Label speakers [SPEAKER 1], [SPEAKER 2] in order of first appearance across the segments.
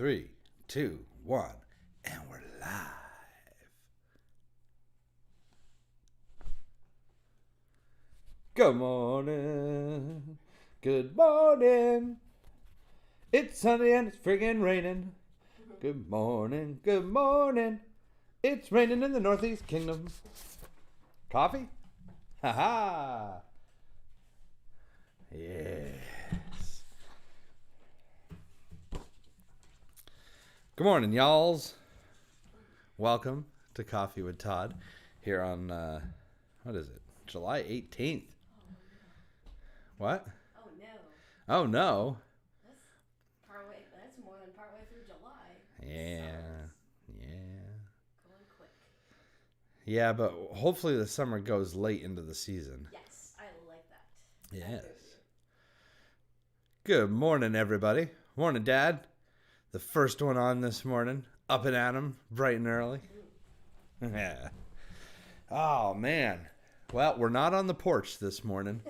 [SPEAKER 1] 3, 2, 1, and we're live. Good morning. Good morning. It's sunny and it's friggin' raining. Good morning. Good morning. It's raining in the Northeast Kingdom. Coffee? Ha ha. Yes. Good morning, y'alls. Welcome to Coffee with Todd here on, what is it? July 18th. What?
[SPEAKER 2] Oh, no.
[SPEAKER 1] Oh, no.
[SPEAKER 2] That's more than partway through July.
[SPEAKER 1] Yeah.
[SPEAKER 2] Going quick.
[SPEAKER 1] Yeah, but hopefully the summer goes late into the season.
[SPEAKER 2] Yes, I like that.
[SPEAKER 1] Yes. Good morning, everybody. Morning, Dad. The first one on this morning. Up and at 'em, bright and early. Yeah. Oh, man. Well, we're not on the porch this morning.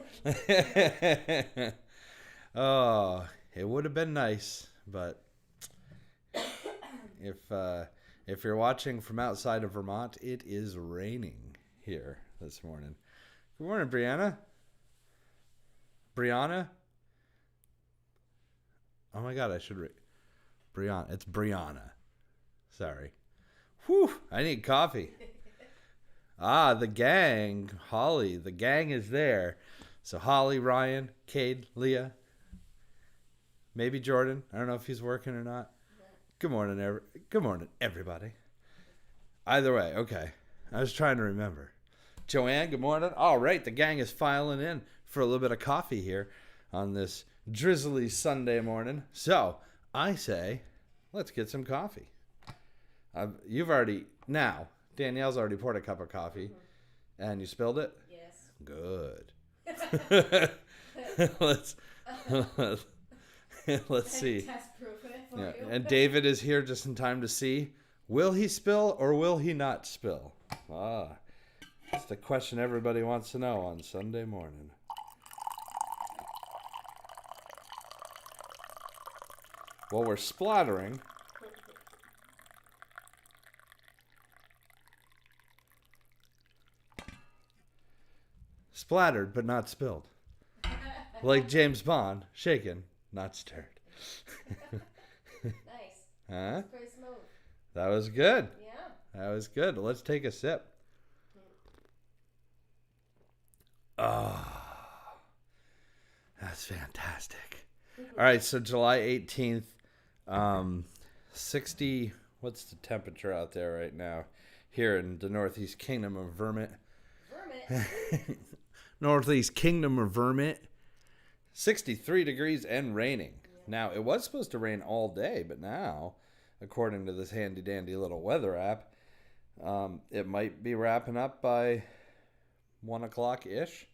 [SPEAKER 1] Oh, it would have been nice, but if you're watching from outside of Vermont, it is raining here this morning. Good morning, Brianna. Brianna? Oh my God, I should read. Brianna. It's Brianna. Sorry. Whew, I need coffee. The gang. Holly. The gang is there. So Holly, Ryan, Cade, Leah. Maybe Jordan. I don't know if he's working or not. Good morning, Good morning, everybody. Either way, okay. I was trying to remember. Joanne, good morning. All right, the gang is filing in for a little bit of coffee here on this drizzly Sunday morning. So I say, let's get some coffee. Danielle's already poured a cup of coffee, and you spilled it?
[SPEAKER 2] Yes.
[SPEAKER 1] Good. Let's see.
[SPEAKER 2] Test-proof it for
[SPEAKER 1] Yeah.
[SPEAKER 2] you.
[SPEAKER 1] And David is here just in time to see, will he spill or will he not spill? That's the question everybody wants to know on Sunday morning. Well, we're splattering. Splattered, but not spilled. Like James Bond, shaken, not stirred.
[SPEAKER 2] Nice.
[SPEAKER 1] Huh?
[SPEAKER 2] That's pretty smooth.
[SPEAKER 1] That was good.
[SPEAKER 2] Yeah.
[SPEAKER 1] That was good. Let's take a sip. Oh, that's fantastic. All right, so July 18th, 60, what's the temperature out there right now? Here in the Northeast Kingdom of Vermont. Northeast Kingdom of Vermont. 63 degrees and raining. Yeah. Now, it was supposed to rain all day, but now, according to this handy-dandy little weather app, it might be wrapping up by 1 o'clock-ish.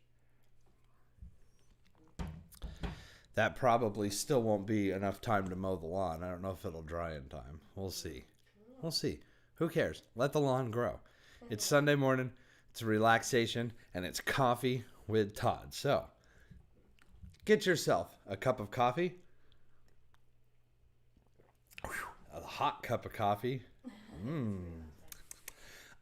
[SPEAKER 1] That probably still won't be enough time to mow the lawn. I don't know if it'll dry in time. We'll see. We'll see. Who cares? Let the lawn grow. It's Sunday morning. It's relaxation, and it's coffee with Todd. So, get yourself a cup of coffee. A hot cup of coffee.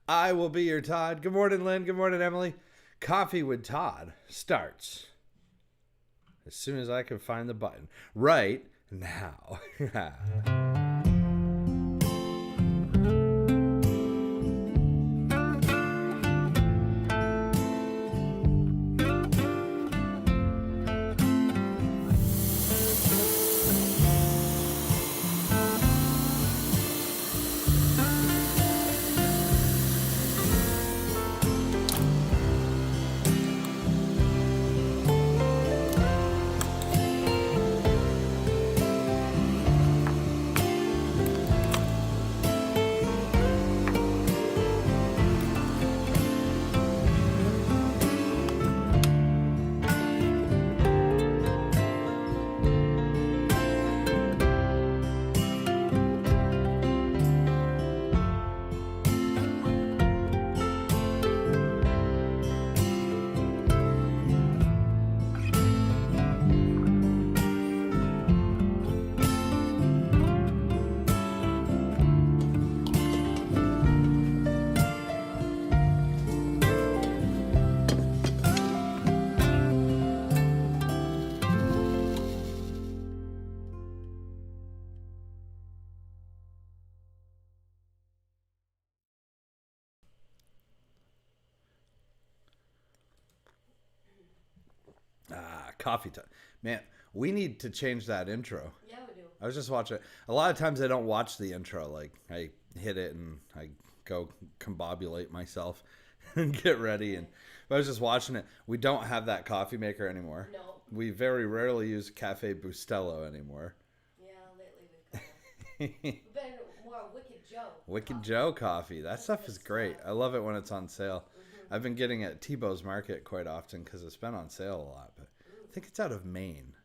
[SPEAKER 1] I will be your Todd. Good morning, Lynn. Good morning, Emily. Coffee with Todd starts as soon as I can find the button. Right now. Coffee time. Man, we need to change that intro.
[SPEAKER 2] Yeah, we do.
[SPEAKER 1] I was just watching. A lot of times I don't watch the intro. Like, I hit it and I go combobulate myself and get ready. And I was just watching it. We don't have that coffee maker anymore.
[SPEAKER 2] No.
[SPEAKER 1] We very rarely use Cafe Bustelo anymore.
[SPEAKER 2] Yeah, lately we've been more Wicked Joe.
[SPEAKER 1] Wicked Joe coffee. That stuff is great. I love it when it's on sale. I've been getting it at Tebow's Market quite often because it's been on sale a lot. But I think it's out of Maine.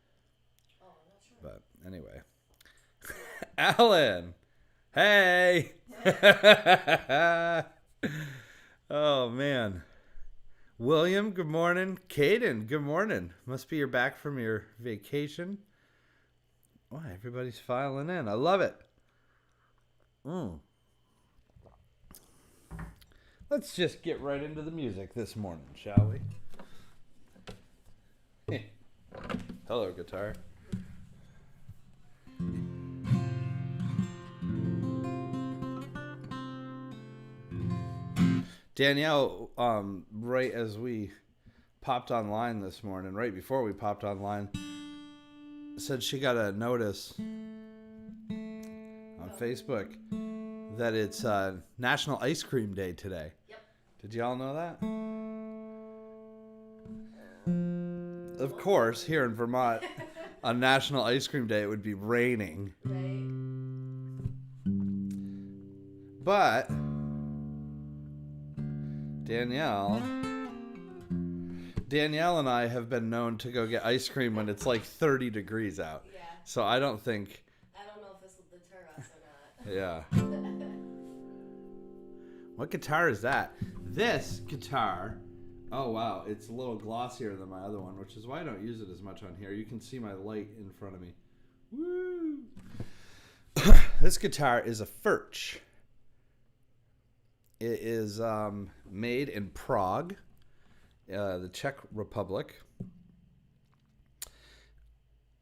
[SPEAKER 2] Oh, I'm not sure.
[SPEAKER 1] But anyway. Alan! Hey! Oh, man. William, good morning. Caden, good morning. Must be you're back from your vacation. Why, everybody's filing in. I love it. Let's just get right into the music this morning, shall we? Hello, guitar. Danielle, right as we popped online this morning, right before we popped online, said she got a notice on Facebook that it's National Ice Cream Day today.
[SPEAKER 2] Yep.
[SPEAKER 1] Did y'all know that? Of course, here in Vermont, on National Ice Cream Day, it would be raining.
[SPEAKER 2] Right.
[SPEAKER 1] But Danielle and I have been known to go get ice cream when it's like 30 degrees out.
[SPEAKER 2] Yeah.
[SPEAKER 1] So I don't think...
[SPEAKER 2] I don't know if this will deter us or not.
[SPEAKER 1] Yeah. What guitar is that? This guitar... Oh, wow. It's a little glossier than my other one, which is why I don't use it as much on here. You can see my light in front of me. Woo! This guitar is a Furch. It is made in Prague, the Czech Republic.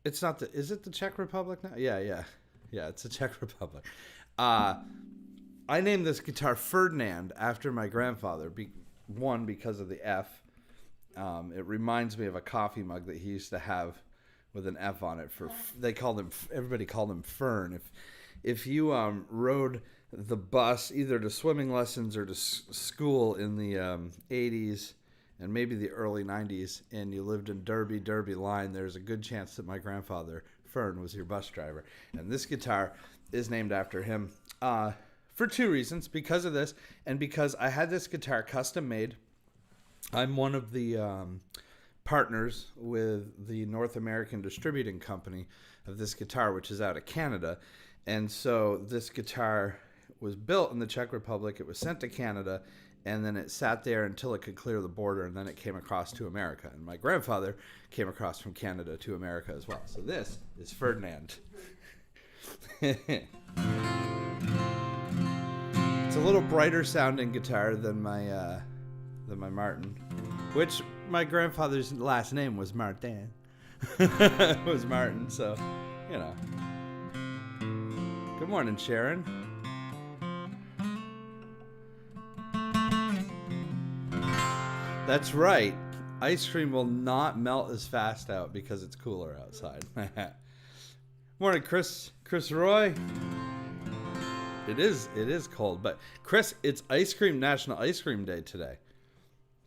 [SPEAKER 1] It's not the... Is it the Czech Republic now? Yeah, it's the Czech Republic. I named this guitar Ferdinand after my grandfather. One, because of the F. It reminds me of a coffee mug that he used to have with an F on it. Everybody called him Fern. If you rode the bus either to swimming lessons or to school in the 80s and maybe the early 90s, and you lived in Derby line, there's a good chance that my grandfather, Fern, was your bus driver. And this guitar is named after him for two reasons. Because of this, and because I had this guitar custom made. I'm one of the partners with the North American Distributing Company of this guitar, which is out of Canada. And so this guitar was built in the Czech Republic. It was sent to Canada, and then it sat there until it could clear the border, and then it came across to America. And my grandfather came across from Canada to America as well. So this is Ferdinand. It's a little brighter sounding guitar than my Martin, which my grandfather's last name was Martin. Was Martin, so you know. Good morning, Sharon. That's right. Ice cream will not melt as fast out because it's cooler outside. Morning, Chris Roy. It is cold, but Chris, it's National Ice Cream Day today.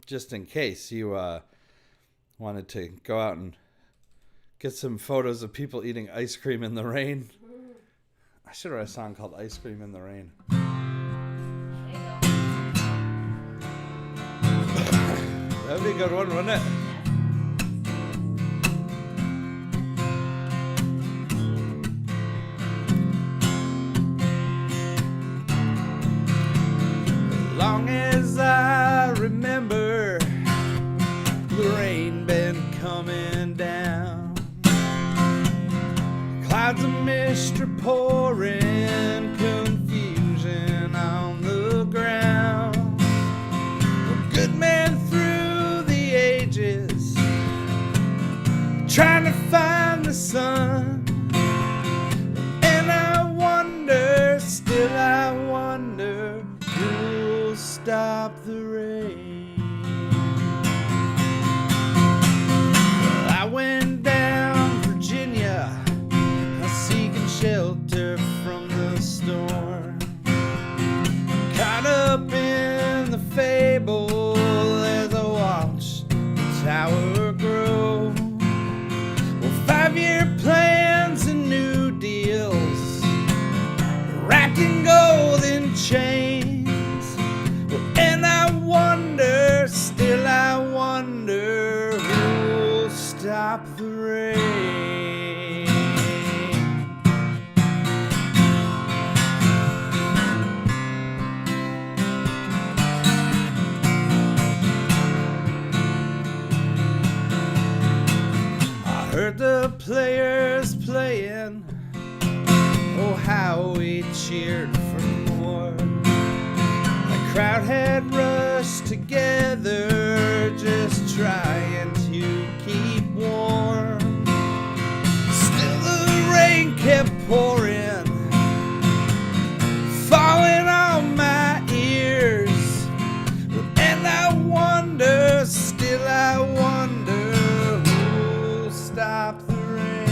[SPEAKER 1] Just in case you wanted to go out and get some photos of people eating ice cream in the rain. I should write a song called Ice Cream in the Rain. That'd be a good one, wouldn't it? Long as I remember, the rain been coming down. Clouds of mist are pouring, confusion on the ground. A good man through the ages, trying to find the sun. And I wonder, still I wonder, who'll stop the rain? Well, I went we cheered for more. The crowd had rushed together, just trying to keep warm. Still the rain kept pouring, falling on my ears. And I wonder, still I wonder, who'll stop the rain?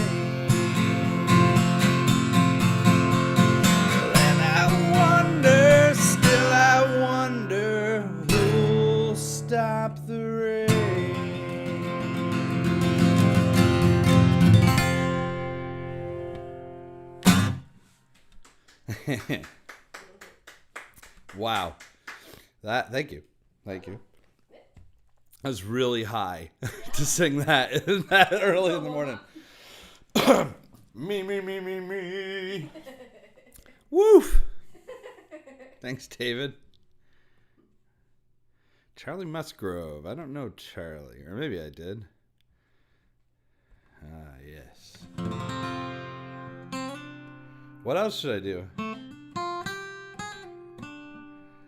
[SPEAKER 1] And I wonder, still I wonder, who'll stop the rain? Wow. Thank you. Thank you. I was really high to sing that early in the morning. Me. Woof. Thanks, David. Charlie Musgrove. I don't know Charlie. Or maybe I did. Ah, yes. What else should I do?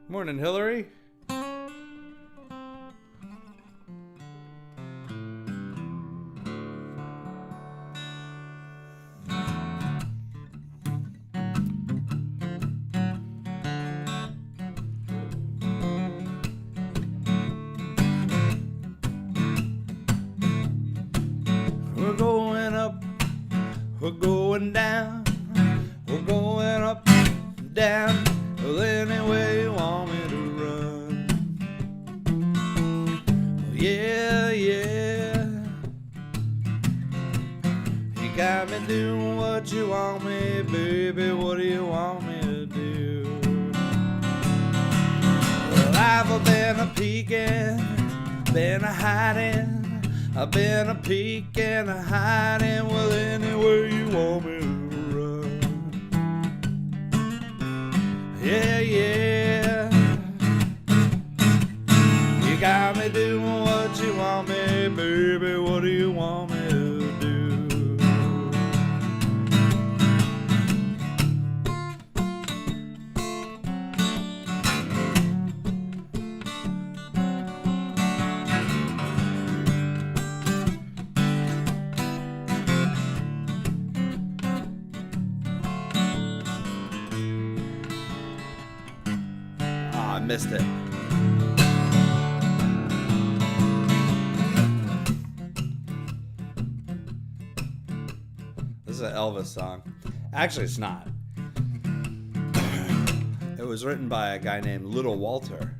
[SPEAKER 1] Morning, Hillary. We're going up, we're going down, we're going up, down, well, any way you want me to run. Yeah, you got me doing what you want me, baby, what do you want me to do? Well, I've been a peeking, been a hiding, I've been a peeking, a hiding, well, anywhere you want me to run. Yeah, you got me doing what you want me, baby, what do you want me to do? I missed it. This is an Elvis song. Actually, it's not. It was written by a guy named Little Walter.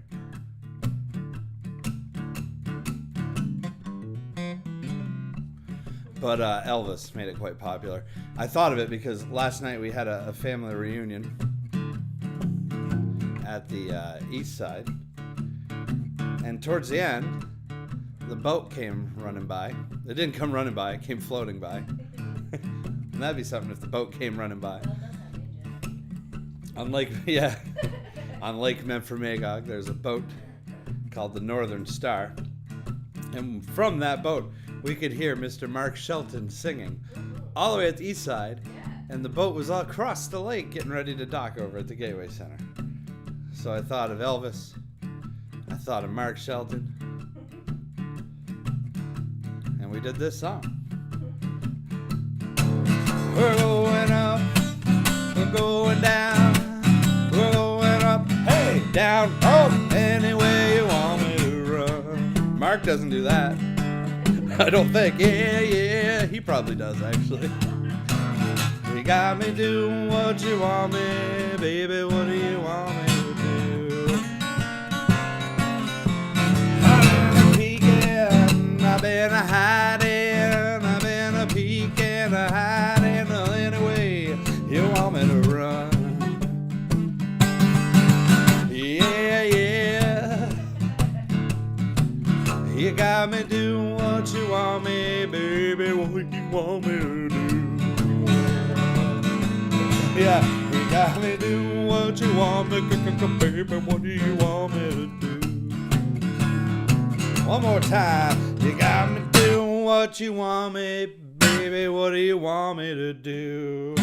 [SPEAKER 1] But Elvis made it quite popular. I thought of it because last night we had a family reunion at the east side, and towards the end the boat came running by. It didn't come running by, it came floating by. And that'd be something if the boat came running by. On Lake Memphremagog there's a boat called the Northern Star, and from that boat we could hear Mr. Mark Shelton singing all the way at the east side, and the boat was all across the lake getting ready to dock over at the Gateway Center. So I thought of Elvis, I thought of Mark Shelton, and we did this song. We're going up, we're going down, we're going up, hey, down, up, any way you want me to run. Mark doesn't do that. I don't think. Yeah, he probably does actually. You got me doing what you want me, baby, what do you want me? I've been a hiding, I've been a peeking, a hiding, anyway you want me to run. Yeah, you got me doing what you want me, baby, what you want me to do. Yeah, you got me doing what you want me, baby, what do you want me to do? One more time. You got me doing what you want me, baby, what do you want me to do?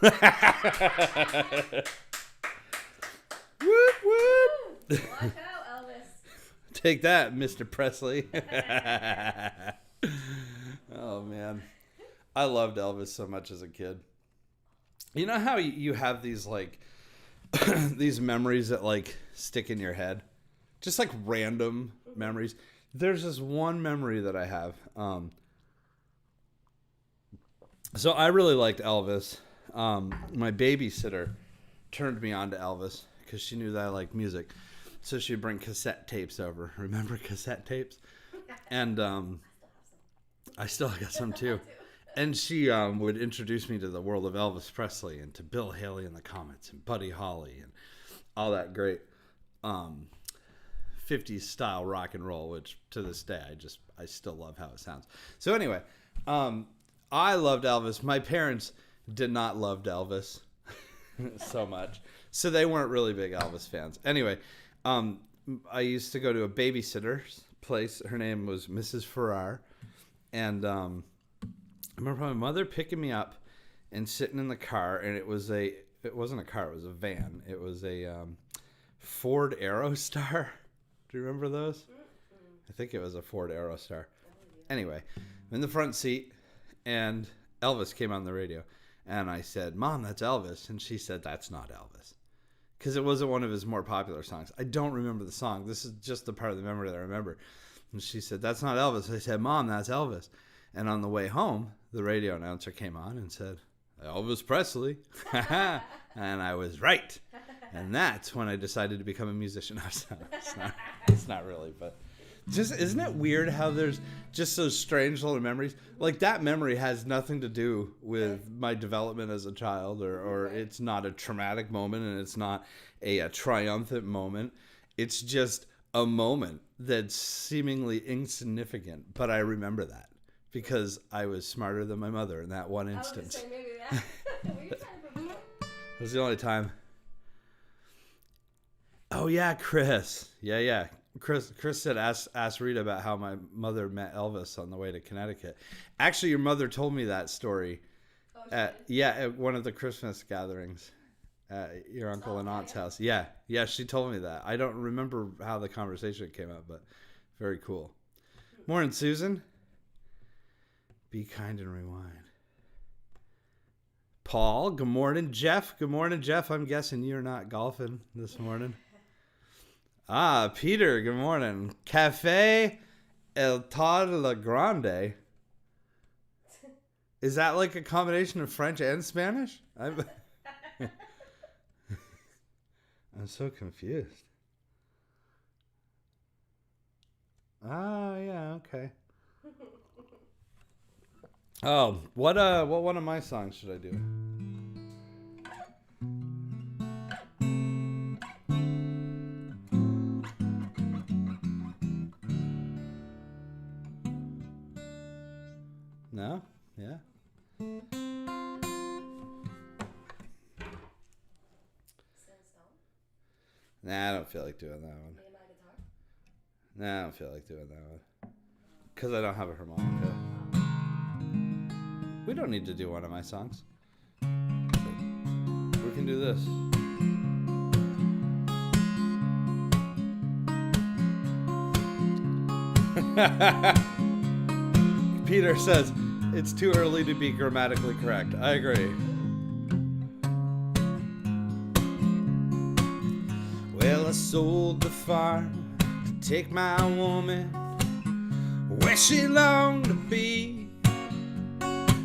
[SPEAKER 1] Whoop, whoop.
[SPEAKER 2] Watch out, Elvis.
[SPEAKER 1] Take that, Mr. Presley. Oh, man. I loved Elvis so much as a kid. You know how you have these, like, these memories that, like, stick in your head? Just, like, random memories. There's this one memory that I have. So I really liked Elvis. My babysitter turned me on to Elvis because she knew that I liked music. So she'd bring cassette tapes over. Remember cassette tapes? And I still got some too. And she would introduce me to the world of Elvis Presley and to Bill Haley and the Comets and Buddy Holly and all that great 50s style rock and roll, which to this day I still love how it sounds. So anyway, I loved Elvis. My parents did not love Elvis so much, so they weren't really big Elvis fans. Anyway, I used to go to a babysitter's place. Her name was Mrs. Farrar, and I remember my mother picking me up and sitting in the car, and it wasn't a car, it was a van. It was a Ford Aerostar. Do you remember those? I think it was a Ford Aerostar. Anyway, I'm in the front seat, and Elvis came on the radio. And I said, Mom, that's Elvis. And she said, that's not Elvis. Because it wasn't one of his more popular songs. I don't remember the song. This is just the part of the memory that I remember. And she said, that's not Elvis. I said, Mom, that's Elvis. And on the way home, the radio announcer came on and said, Elvis Presley. And I was right. And that's when I decided to become a musician. It's not really, but just isn't it weird how there's just those strange little memories? Like that memory has nothing to do with my development as a child, or it's not a traumatic moment, and it's not a triumphant moment. It's just a moment that's seemingly insignificant, but I remember that because I was smarter than my mother in that one instance.
[SPEAKER 2] I was gonna say maybe that. Were you trying to prove that?
[SPEAKER 1] It was the only time. Oh yeah, Chris. Yeah. Chris said, ask Rita about how my mother met Elvis on the way to Connecticut. Actually, your mother told me that story at one of the Christmas gatherings at your uncle and aunt's house. Yeah, she told me that. I don't remember how the conversation came up, but very cool. Morning, Susan. Be kind and rewind. Paul, good morning. Jeff, good morning. Jeff, I'm guessing you're not golfing this morning. Peter, good morning. Cafe El Tarla Grande. Is that like a combination of French and Spanish? I'm so confused. Yeah, okay. Oh, what one of my songs should I do? No? Yeah. Nah, I don't feel like doing that one. Nah, I don't feel like doing that one. Because I don't have a harmonica. We don't need to do one of my songs. We can do this. Peter says, it's too early to be grammatically correct. I agree. Well, I sold the farm to take my woman where she longed to be.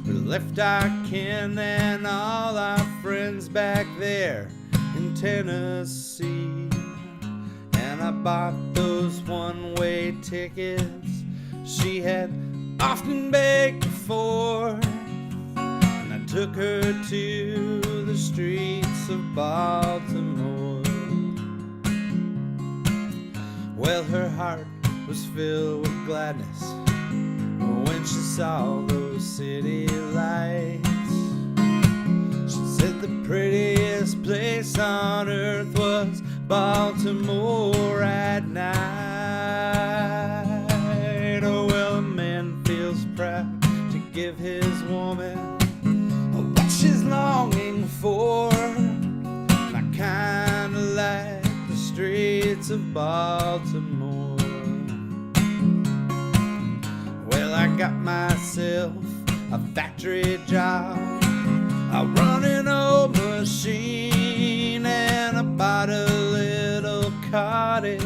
[SPEAKER 1] We left our kin and all our friends back there in Tennessee. And I bought those one-way tickets she had often begged before, and I took her to the streets of Baltimore. Well, her heart was filled with gladness when she saw those city lights. She said the prettiest place on earth was Baltimore at night. Oh, well, a man feels proud to give his woman what she's longing streets of Baltimore. Well, I got myself a factory job. I run an old machine and I bought a little cottage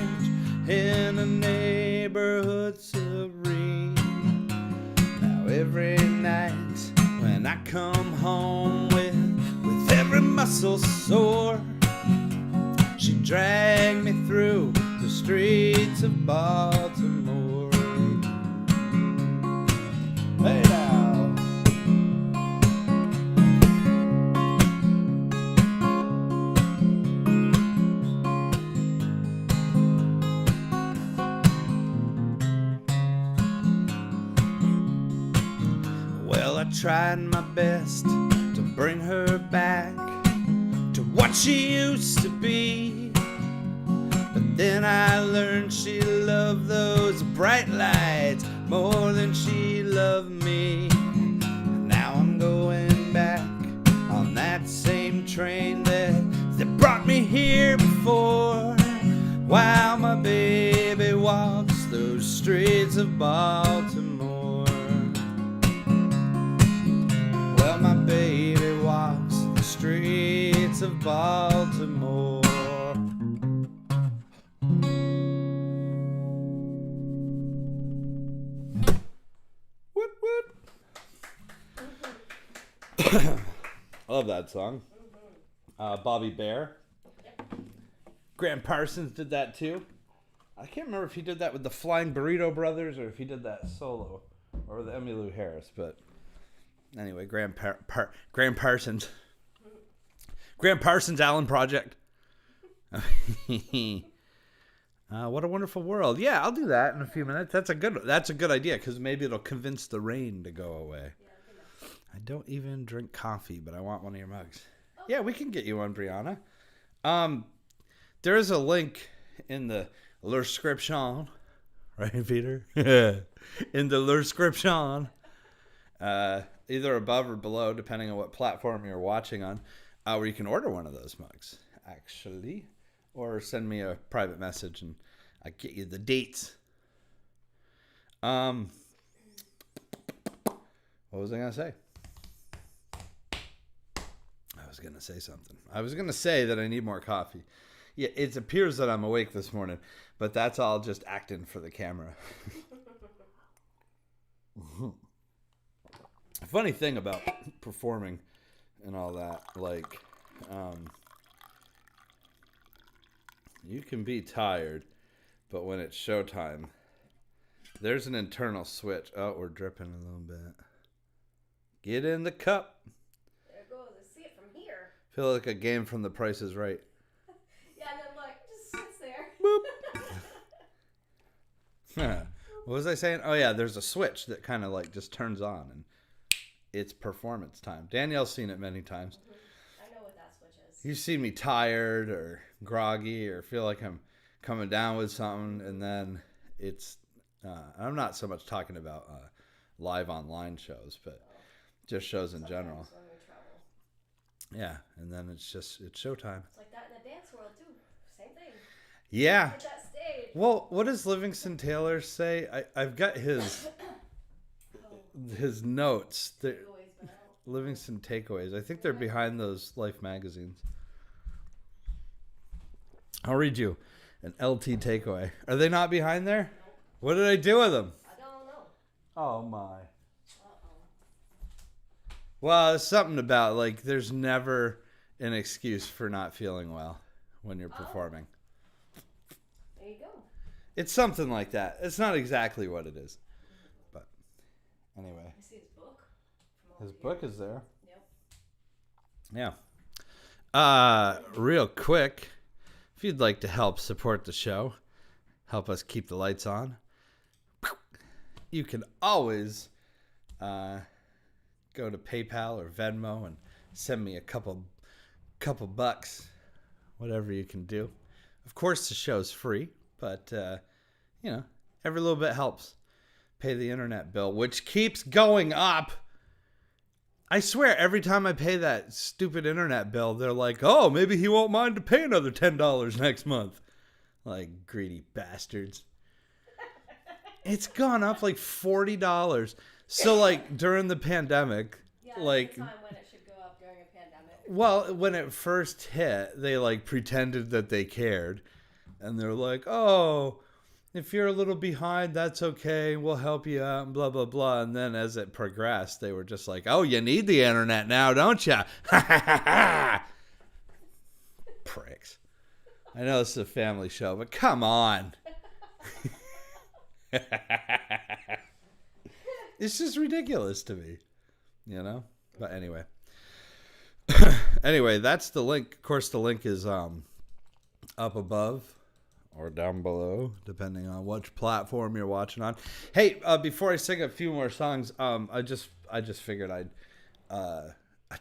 [SPEAKER 1] in a neighborhood serene. Now every night when I come home with every muscle sore, she dragged me through the streets of Baltimore. Hey now. Well, I tried my best to bring her back to what she used to be, but then I learned she loved those bright lights more than she loved me. Now I'm going back on that same train that brought me here before, while my baby walks those streets of Baltimore. Well, my baby walks the streets of Baltimore. Woot woot. I love that song. Bobby Bear. Graham Parsons did that too. I can't remember if he did that with the Flying Burrito Brothers or if he did that solo or with Emmylou Harris, but anyway, Graham Parsons. Graham Parsons Allen Project. What a wonderful world. Yeah, I'll do that in a few minutes. That's a good idea, because maybe it'll convince the rain to go away. I don't even drink coffee, but I want one of your mugs. Yeah, we can get you one, Brianna. There is a link in the description, right, Peter? In the description, either above or below, depending on what platform you're watching on, where you can order one of those mugs, actually, or send me a private message and I get you the dates. What was I gonna say? I was gonna say something. I was gonna say that I need more coffee. Yeah, it appears that I'm awake this morning, but that's all just acting for the camera. Funny thing about performing and all that, like, you can be tired, but when it's showtime, there's an internal switch. Oh, we're dripping a little bit. Get in the cup.
[SPEAKER 2] There it goes. I see it from here.
[SPEAKER 1] Feel like a game from The Price is Right.
[SPEAKER 2] Yeah, and then look, it just sits there.
[SPEAKER 1] Boop. What was I saying? Oh yeah, there's a switch that kind of like just turns on and it's performance time. Danielle's seen it many times.
[SPEAKER 2] I know what that switch is.
[SPEAKER 1] You see me tired or groggy or feel like I'm coming down with something, and then it's I'm not so much talking about live online shows, but just shows in general.
[SPEAKER 2] When we travel.
[SPEAKER 1] Yeah, and then it's showtime.
[SPEAKER 2] It's like that in the dance world too. Same thing.
[SPEAKER 1] Yeah.
[SPEAKER 2] At that stage.
[SPEAKER 1] Well, what does Livingston Taylor say? I've got his notes. Livingston Takeaways. I think they're behind those Life magazines. I'll read you an LT takeaway. Are they not behind there?
[SPEAKER 2] Nope.
[SPEAKER 1] What did I do with them?
[SPEAKER 2] I don't know.
[SPEAKER 1] Oh my.
[SPEAKER 2] Uh-oh.
[SPEAKER 1] Well, it's something about like there's never an excuse for not feeling well when you're performing.
[SPEAKER 2] There you go.
[SPEAKER 1] It's something like that. It's not exactly what it is. But anyway.
[SPEAKER 2] I see his book.
[SPEAKER 1] His book is there.
[SPEAKER 2] Yep.
[SPEAKER 1] Yeah. Real quick, if you'd like to help support the show, help us keep the lights on, you can always go to PayPal or Venmo and send me a couple bucks, whatever you can do. Of course, the show's free, but every little bit helps. Pay the internet bill, which keeps going up. I swear, every time I pay that stupid internet bill, they're like, oh, maybe he won't mind to pay another $10 next month. Like, greedy bastards. It's gone up like $40. So, like, during the pandemic,
[SPEAKER 2] Yeah,
[SPEAKER 1] like,
[SPEAKER 2] that's the time when it should go up during a pandemic.
[SPEAKER 1] well, when it first hit, they, like, pretended that they cared. And they're like, oh, if you're a little behind, that's okay. We'll help you out, and blah, blah, blah. And then as it progressed, they were just like, oh, you need the internet now, don't you? Pricks. I know this is a family show, but come on. It's just ridiculous to me, you know? But anyway. Anyway, that's the link. Of course, the link is up above or down below, depending on which platform you're watching on. Hey, before I sing a few more songs, I just figured I'd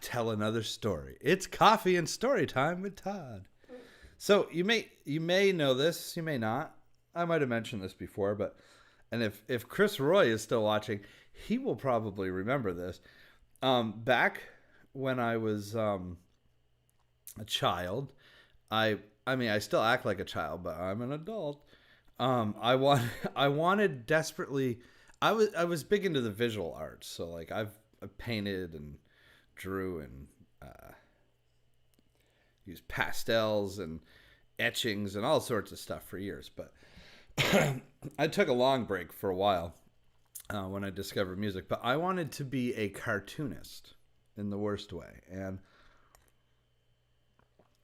[SPEAKER 1] tell another story. It's coffee and story time with Todd. So you may know this, you may not. I might have mentioned this before, but if Chris Roy is still watching, he will probably remember this. Back when I was a child, I mean, I still act like a child, but I'm an adult. I wanted desperately. I was big into the visual arts, so like I've painted and drew and used pastels and etchings and all sorts of stuff for years. But I took a long break for a while when I discovered music. But I wanted to be a cartoonist in the worst way, and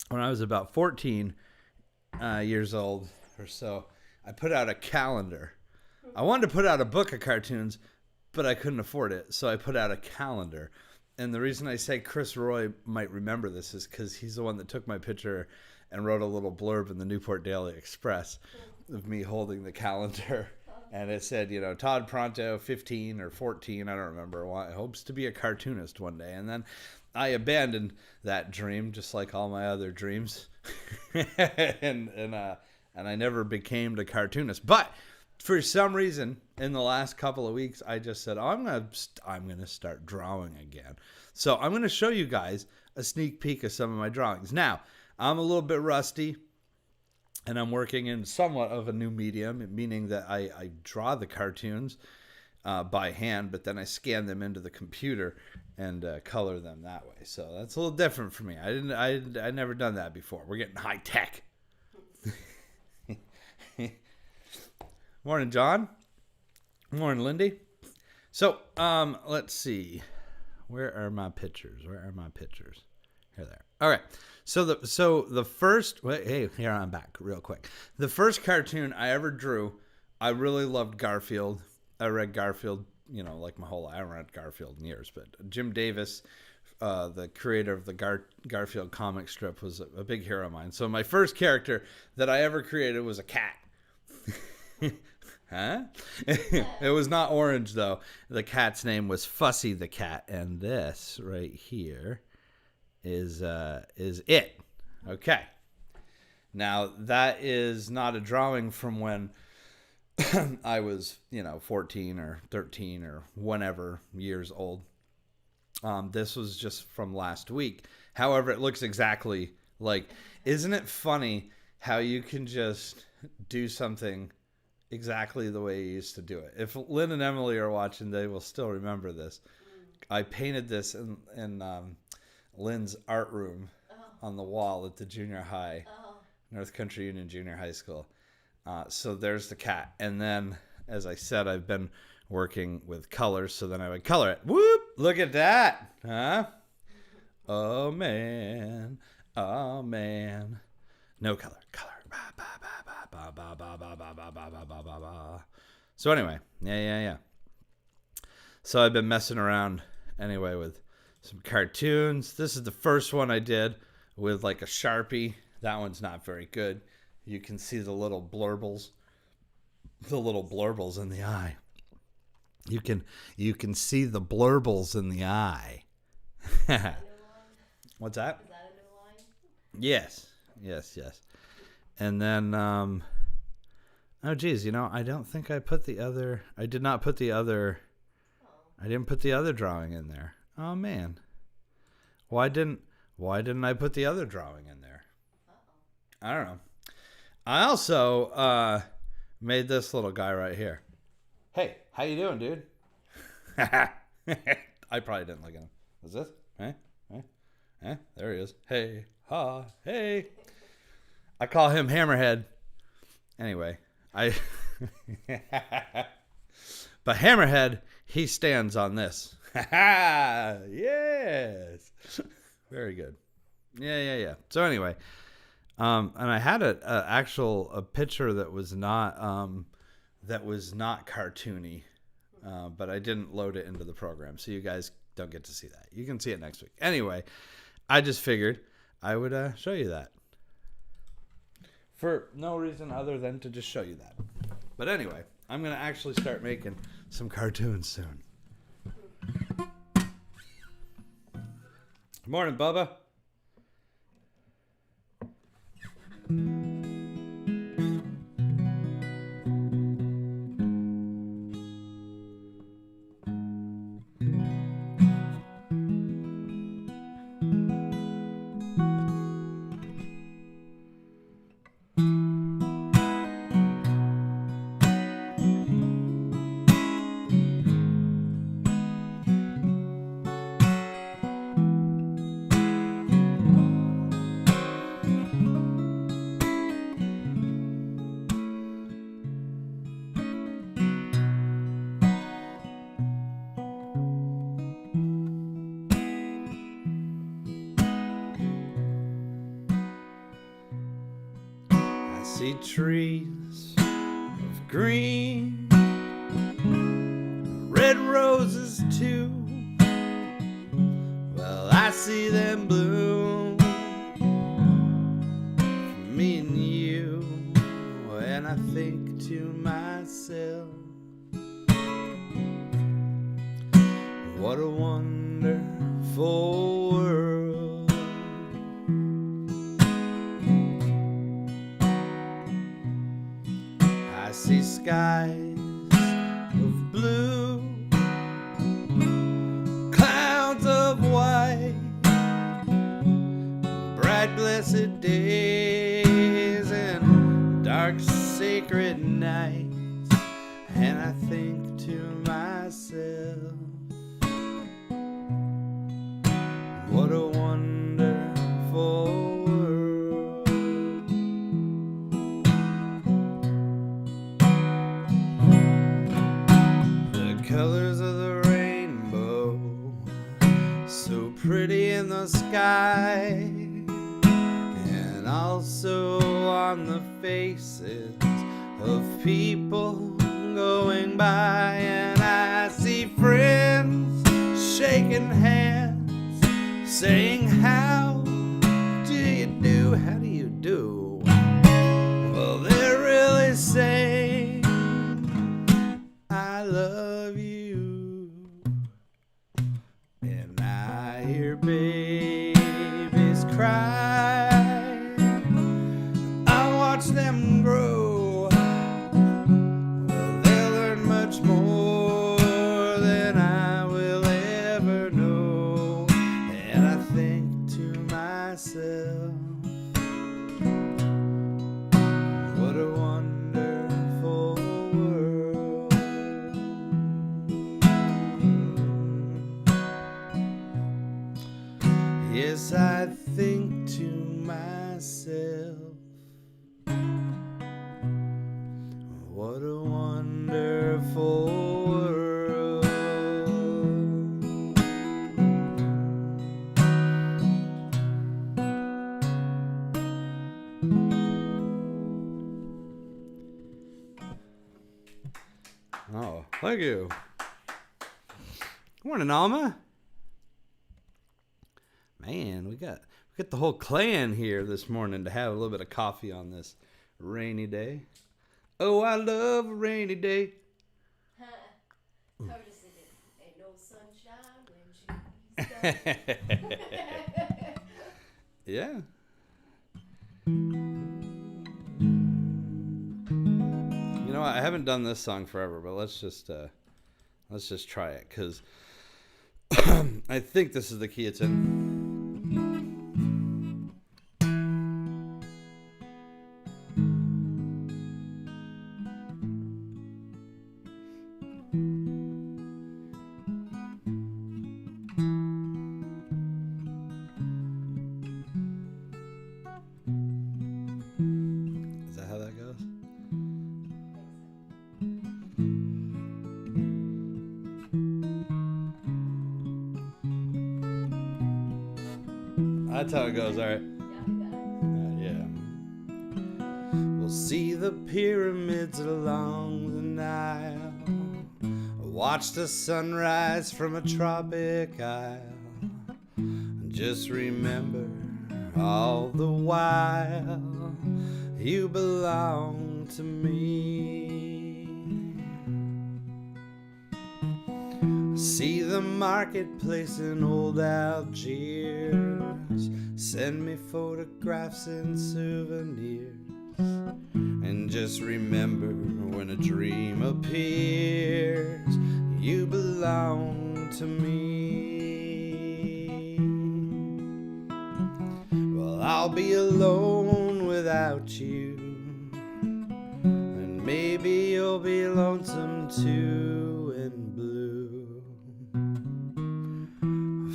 [SPEAKER 1] when I was about 14 years old or so, I put out a calendar. I wanted to put out a book of cartoons, but I couldn't afford it, so I put out a calendar. And the reason I say Chris Roy might remember this is because he's the one that took my picture and wrote a little blurb in the Newport Daily Express of me holding the calendar. And it said, you know, Todd Pronto, 15 or 14, I don't remember, hopes to be a cartoonist one day. And then I abandoned that dream, just like all my other dreams, and I never became a cartoonist. But for some reason, in the last couple of weeks, I just said, I'm gonna start drawing again. So I'm gonna show you guys a sneak peek of some of my drawings. Now, I'm a little bit rusty, and I'm working in somewhat of a new medium, meaning that I draw the cartoons by hand, but then I scan them into the computer and color them that way. So that's a little different for me. I never done that before. We're getting high tech. Morning, John. Morning, Lindy. So let's see. Where are my pictures? Here they are. All right. So the first. Wait, hey, here I'm back real quick. The first cartoon I ever drew, I really loved Garfield. I read Garfield, you know, like my whole life. I haven't read Garfield in years, but Jim Davis, the creator of the Garfield comic strip, was a big hero of mine. So my first character that I ever created was a cat. Huh? It was not orange, though. The cat's name was Fussy the Cat, and this right here is it. Okay. Now, that is not a drawing from when I was, 14 or 13 or whenever years old. This was just from last week. However, it looks exactly like, isn't it funny how you can just do something exactly the way you used to do it? If Lynn and Emily are watching, they will still remember this. I painted this in Lynn's art room on the wall at the junior high, North Country Union Junior High School. So there's the cat. And then, as I said, I've been working with colors, so then I would color it. Whoop! Look at that! Huh? Oh, man. Oh, man. No color. Color. So anyway, yeah. So I've been messing around anyway with some cartoons. This is the first one I did with like a Sharpie. That one's not very good. You can see the little blurbles in the eye. You can see the blurbles in the eye. What's that?
[SPEAKER 2] Is that a new line?
[SPEAKER 1] Yes. And then, oh geez, I don't think I did not put the other, I didn't put the other drawing in there. Oh man. Why didn't I put the other drawing in there? I don't know. I also made this little guy right here. Hey, how you doing, dude? I probably didn't look at him. Is this? There he is. Hey, ha, hey. I call him Hammerhead. Anyway, but Hammerhead, he stands on this. Yes. Very good. Yeah. So anyway, and I had a picture that was not cartoony, but I didn't load it into the program, so you guys don't get to see that. You can see it next week. Anyway, I just figured I would show you that for no reason other than to just show you that. But anyway, I'm gonna actually start making some cartoons soon. Good morning, Bubba. I see trees of green, red roses too. Well, I see them bloom for me and you, and I think to myself, what a wonderful world. I see skies of blue, clouds of white, bright blessed days and dark sacred nights, and I think to myself, what a wonderful world. The colors of the rainbow, so pretty in the sky, and also on the faces of people going by. And I see friends shaking hands, saying, how do you do? How do you do? Well, they're really saying, I love you. And I hear babies cry, I watch them grow. Well, they'll learn much more than I will ever know. And I think to myself, what a wonderful world. Yes, I think to myself, what a wonderful world. Oh, thank you. Morning, Alma. Man, we got the whole clan here this morning to have a little bit of coffee on this rainy day. Oh, I love a rainy day.
[SPEAKER 2] Curtis said it ain't no sunshine when she's gone.
[SPEAKER 1] Yeah. You know what? I haven't done this song forever, but let's just try it, because I think this is the key it's in. That's how it goes, all right.
[SPEAKER 2] Yeah, we got it.
[SPEAKER 1] Yeah. We'll see the pyramids along the Nile. Watch the sunrise from a tropic isle. Just remember, all the while, you belong to me. See the marketplace in old Algiers. Send me photographs and souvenirs. And just remember, when a dream appears, you belong to me. Well, I'll be alone without you, and maybe you'll be lonesome too and blue.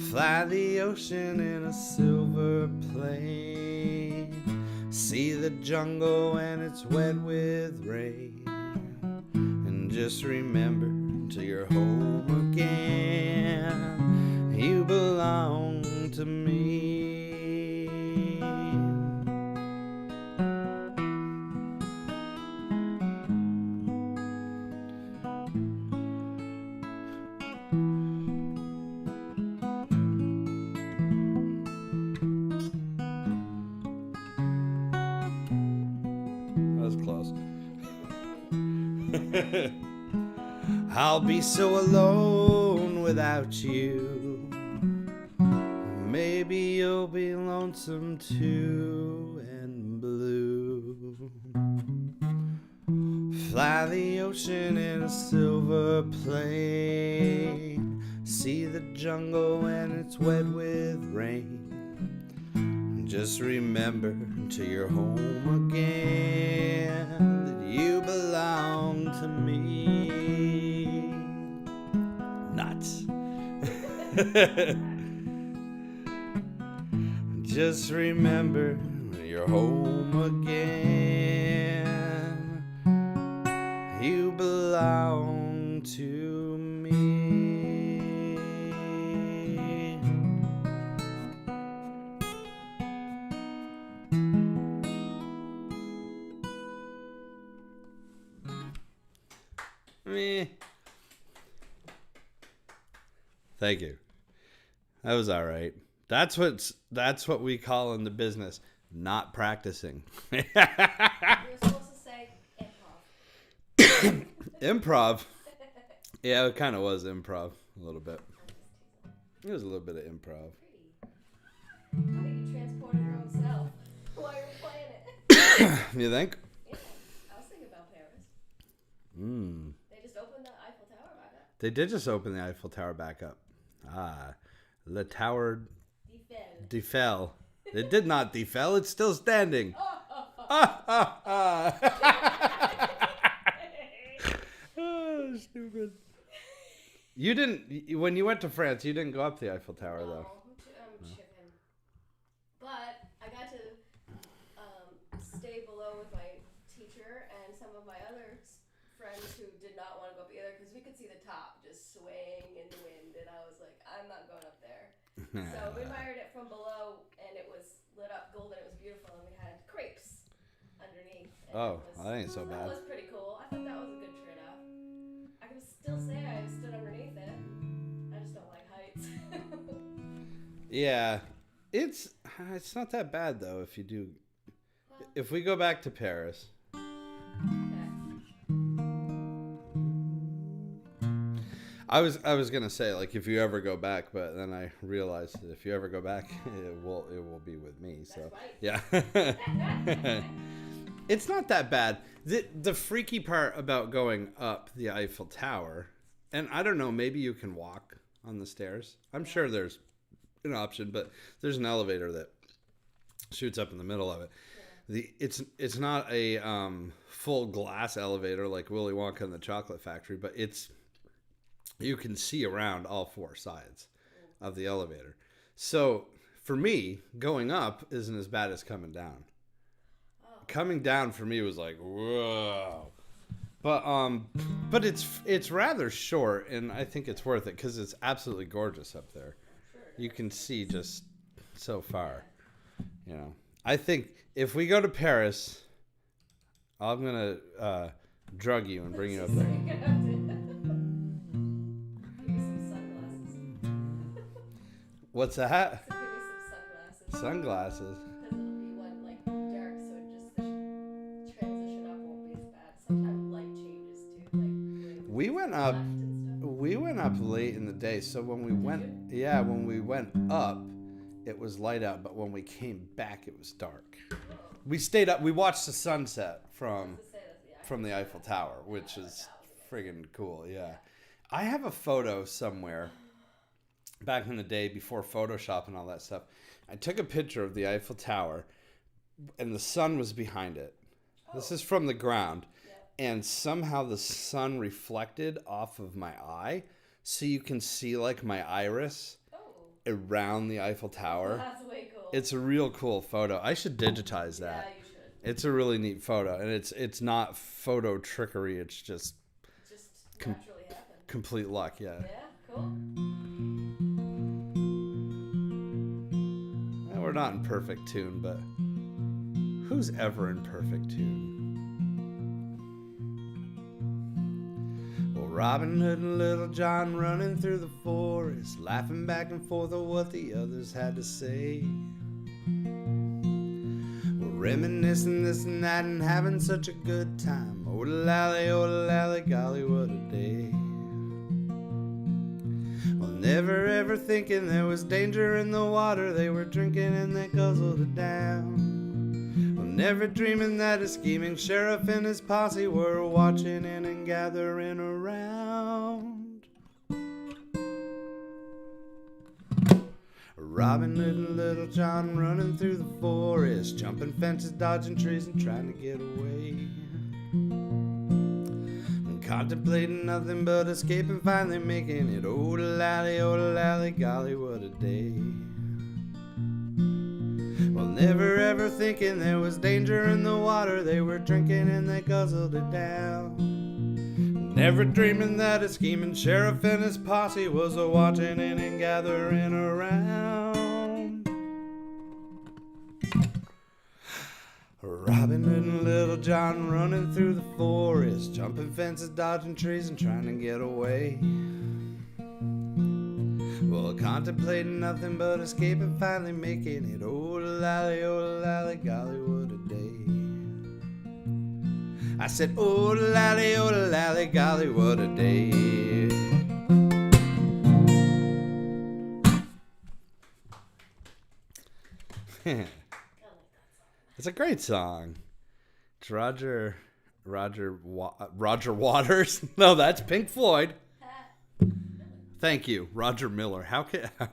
[SPEAKER 1] Fly the ocean in a silver plane. See the jungle when it's wet with rain. And just remember, till you're home again, you belong to me. Close. I'll be so alone without you. Maybe you'll be lonesome too and blue. Fly the ocean in a silver plane. See the jungle when it's wet with rain. Just remember, till you're home again, that you belong to me. Nuts. Just remember, when you're home again, you belong to me. Thank you. That was all right. That's what we call in the business not practicing.
[SPEAKER 2] You were supposed to say improv.
[SPEAKER 1] Improv. Yeah, it kind of was improv a little bit. It was a little bit of improv.
[SPEAKER 2] I think you transported your own self while you were playing it.
[SPEAKER 1] You think?
[SPEAKER 2] Yeah, I was thinking about Paris.
[SPEAKER 1] Mm.
[SPEAKER 2] They just opened the Eiffel Tower back up.
[SPEAKER 1] They did just open the Eiffel Tower back up. Le Tower defell. It did not defell. It's still standing. Oh, stupid. You didn't, when you went to France, you didn't go up the Eiffel Tower, though.
[SPEAKER 2] I'm chicken. But I got to stay below with my teacher and some of my other friends who did not want to go up either because we could see the top just swaying in the wind, and I was like, I'm not going up there. So we admired it from below, and it was lit up golden. It was beautiful, and we had crepes underneath.
[SPEAKER 1] Oh, that ain't so bad.
[SPEAKER 2] That was pretty cool. I thought that was a good trade-off. I can still say I stood underneath it. I just don't like heights.
[SPEAKER 1] Yeah, it's not that bad though. If you do, if we go back to Paris. I was gonna say, like, if you ever go back, but then I realized that if you ever go back, it will be with me. So yeah, it's not that bad. The freaky part about going up the Eiffel Tower, and I don't know, maybe you can walk on the stairs. I'm sure there's an option, but there's an elevator that shoots up in the middle of it. It's not a full glass elevator like Willy Wonka and the Chocolate Factory, but you can see around all four sides of the elevator. So for me, going up isn't as bad as coming down. Coming down for me was like, whoa. But it's rather short, and I think it's worth it because it's absolutely gorgeous up there. You can see just so far. You know, I think if we go to Paris, I'm gonna drug you and bring you up
[SPEAKER 2] So
[SPEAKER 1] there.
[SPEAKER 2] you're gonna have to give me some sunglasses.
[SPEAKER 1] What's that?
[SPEAKER 2] So give me some sunglasses.
[SPEAKER 1] Sunglasses.
[SPEAKER 2] Because it'll be one like dark, so it just the transition up won't be as bad. Sometimes light changes too, like
[SPEAKER 1] We went
[SPEAKER 2] left
[SPEAKER 1] up.
[SPEAKER 2] and stuff.
[SPEAKER 1] We went up late in the day, so when we when we went up, it was light out. But when we came back, it was dark. We stayed up. We watched the sunset from the Eiffel Tower, which is friggin' cool. Yeah, I have a photo somewhere back in the day before Photoshop and all that stuff. I took a picture of the Eiffel Tower, and the sun was behind it. This is from the ground. And somehow the sun reflected off of my eye, so you can see like my iris around the Eiffel Tower.
[SPEAKER 2] That's way cool.
[SPEAKER 1] It's a real cool photo. I should digitize that.
[SPEAKER 2] Yeah, you should.
[SPEAKER 1] It's a really neat photo, and it's not photo trickery. It's just
[SPEAKER 2] Naturally happen.
[SPEAKER 1] complete luck. Yeah.
[SPEAKER 2] Yeah, cool.
[SPEAKER 1] Well, we're not in perfect tune, but who's ever in perfect tune? Robin Hood and Little John running through the forest, laughing back and forth at what the others had to say. We're reminiscing this and that and having such a good time. Oh lally, golly, what a day. Well, never ever thinking there was danger in the water they were drinking and they guzzled it down. Never dreaming that a scheming sheriff and his posse were watching in and gathering around. Robin Hood and Little John running through the forest, jumping fences, dodging trees, and trying to get away. And contemplating nothing but escaping, finally making it. Oh lally, golly, what a day. Well, never ever thinking there was danger in the water they were drinking and they guzzled it down. Never dreaming that a scheming sheriff and his posse was a watching in and gathering around. Robin Hood and Little John running through the forest, jumping fences, dodging trees, and trying to get away. Well, contemplating nothing but escaping, finally making it. Oh lally, golly, what a day. I said, oh lally, golly, what a day. It's a great song. It's Roger Waters. No, that's Pink Floyd. Thank you, Roger Miller. How can
[SPEAKER 2] Well,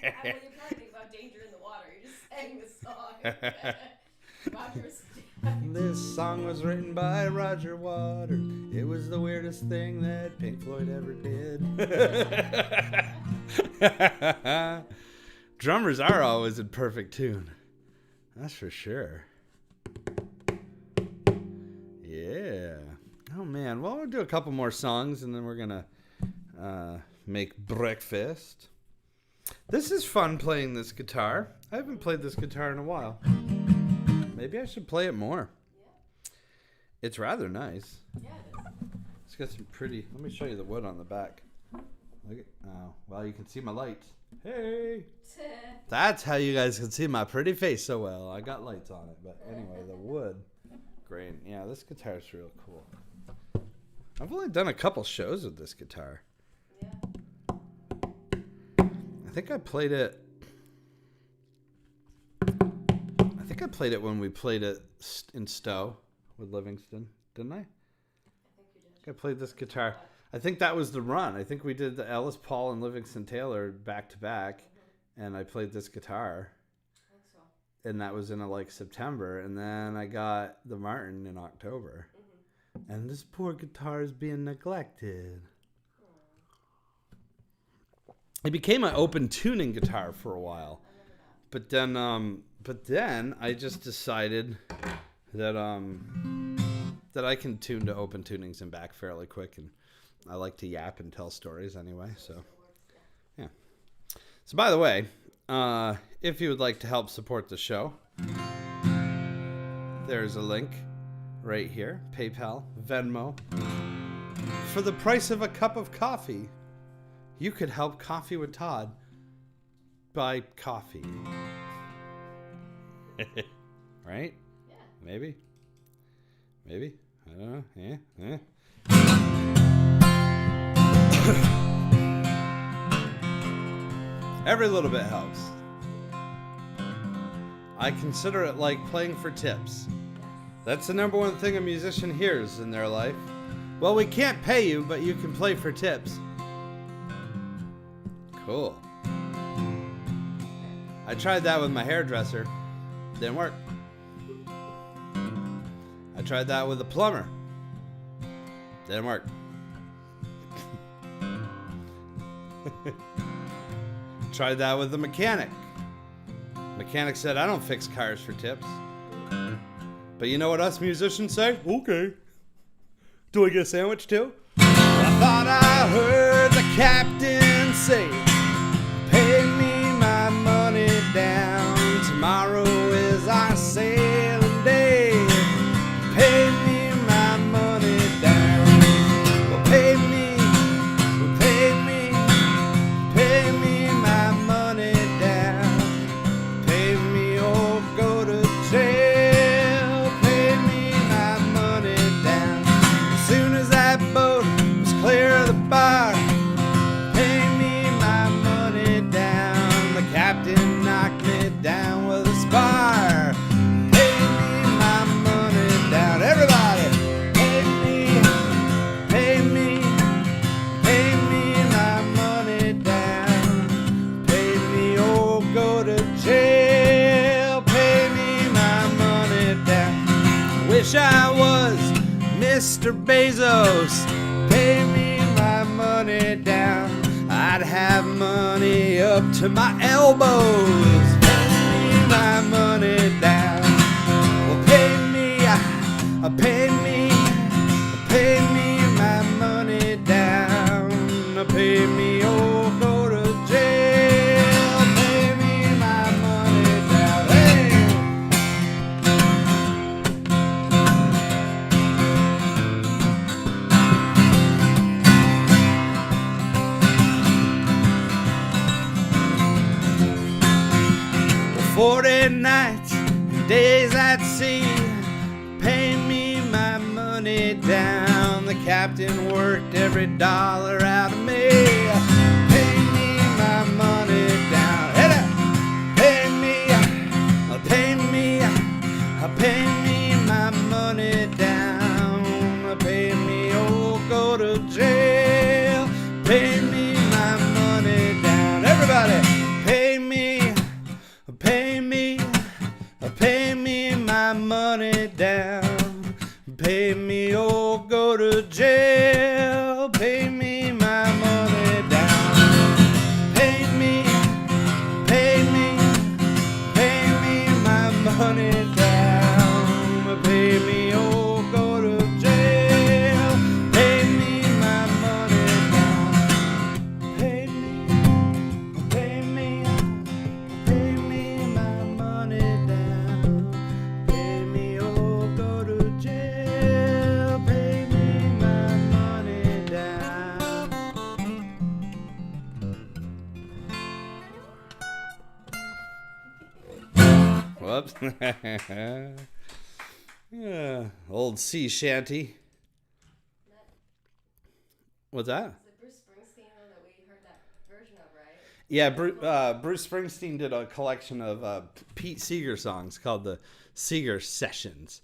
[SPEAKER 2] you're talking about danger in the water. You just sang the song. Roger's.
[SPEAKER 1] This song was written by Roger Waters. It was the weirdest thing that Pink Floyd ever did. Drummers are always in perfect tune. That's for sure. Yeah. Oh, man. Well, we'll do a couple more songs, and then we're going to make breakfast. This is fun playing this guitar. I haven't played this guitar in a while. Maybe I should play it more.
[SPEAKER 2] Yeah.
[SPEAKER 1] It's rather nice.
[SPEAKER 2] Yeah, it is.
[SPEAKER 1] It's got some pretty... Let me show you the wood on the back. Look at... Oh, well, you can see my lights. Hey! That's how you guys can see my pretty face so well. I got lights on it. But anyway, the wood grain. Yeah, this guitar's real cool. I've only done a couple shows with this guitar.
[SPEAKER 2] Yeah.
[SPEAKER 1] I think I played it when we played it in Stowe with Livingston, didn't I?
[SPEAKER 2] I think you did.
[SPEAKER 1] I played this guitar. I think that was the run. I think we did the Ellis Paul and Livingston Taylor back to back, and I played this guitar.
[SPEAKER 2] I think so.
[SPEAKER 1] And that was in September, and then I got the Martin in October.
[SPEAKER 2] Mm-hmm.
[SPEAKER 1] And this poor guitar is being neglected. It became an open tuning guitar for a while, but then I just decided that I can tune to open tunings and back fairly quick, and I like to yap and tell stories anyway. So yeah. So by the way, if you would like to help support the show, there's a link right here. PayPal, Venmo. For the price of a cup of coffee, you could help Coffee with Todd buy coffee. Right?
[SPEAKER 2] Yeah.
[SPEAKER 1] Maybe. I don't know. Yeah. Every little bit helps. I consider it like playing for tips. That's the number one thing a musician hears in their life. Well, we can't pay you, but you can play for tips. Cool. I tried that with my hairdresser. Didn't work. I tried that with a plumber. Didn't work. Tried that with the mechanic. Mechanic said, I don't fix cars for tips. But you know what us musicians say? Okay. Do I get a sandwich too? I thought I heard the captain say, pay me my money down. Tomorrow is our sailing day. Pay me my money down. Well, pay me my money down. Pay me or go to jail. Pay me my money down. As soon as that boat was clear of the bar, pay me my money down. The captain knocked me down with a spar. Pay me my money down. Everybody, pay me my money down. Pay me or go to jail. Pay me my money down. Wish I was Mr. Bezos. Pay me my money down. I'd have money up to my elbows. Pay me my money down. Well, pay me my money down. Pay me or go to jail. Pay me my money down. Hey! Well, 40 nights and days at sea. Pay me my money down. The captain worked every dollar out of me. Pay me my money down. Hit it! Pay me my money down. Pay me or go to jail. Pay me my money down. Everybody, pay me my money down. Pay me or go to jail. Pay me my money down. Pay me my money down. Pay me or go to jail. Pay me my money down. Pay me my money down. Pay me or go to jail. Pay me my money down. Whoops. Yeah, old sea shanty. What's that?
[SPEAKER 2] Is it Bruce Springsteen one that we heard that version of, right?
[SPEAKER 1] Yeah, Bruce Springsteen did a collection of Pete Seeger songs called the Seeger Sessions.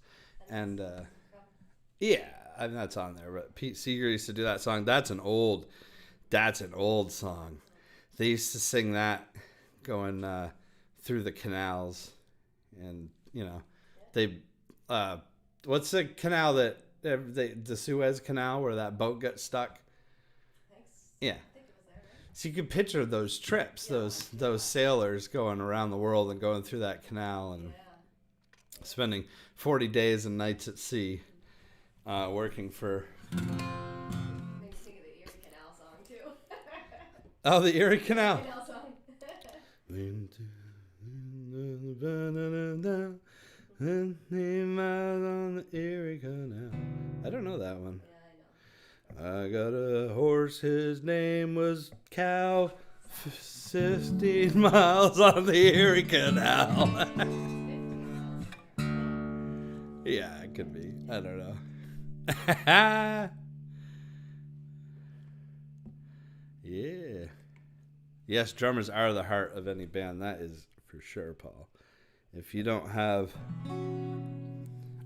[SPEAKER 1] And yeah, I mean, that's on there. But Pete Seeger used to do that song. That's an old song. They used to sing that going through the canals. And, you know, they... what's the canal that... the Suez Canal where that boat got stuck? Yeah.
[SPEAKER 2] I think it was there, right?
[SPEAKER 1] So you can picture those trips, those sailors going around the world and going through that canal and spending 40 days and nights at sea, working for...
[SPEAKER 2] Makes me think of the Erie Canal song, too.
[SPEAKER 1] Oh, the Erie Canal.
[SPEAKER 2] Canal song.
[SPEAKER 1] On the Erie Canal. I don't know that one.
[SPEAKER 2] Yeah, I know.
[SPEAKER 1] I got a horse, his name was Cow. 15 miles on the Erie Canal. Yeah, it could be. I don't know. Yeah. Yes, drummers are the heart of any band. That is for sure, Paul. If you don't have...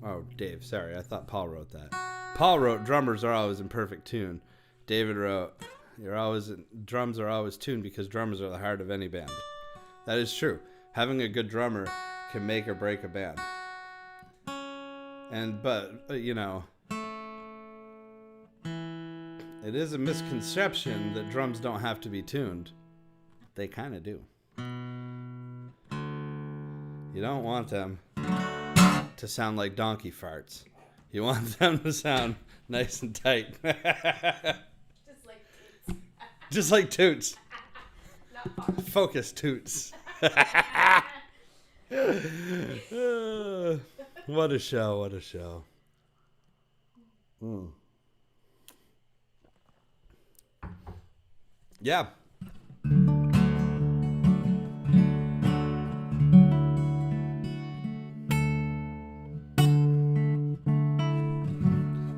[SPEAKER 1] Oh, Dave, sorry. I thought Paul wrote that. Paul wrote, drummers are always in perfect tune. David wrote, drums are always tuned because drummers are the heart of any band. That is true. Having a good drummer can make or break a band. But it is a misconception that drums don't have to be tuned. They kind of do. You don't want them to sound like donkey farts. You want them to sound nice and tight. Just like toots. Focus toots. What a show, what a show. Yeah.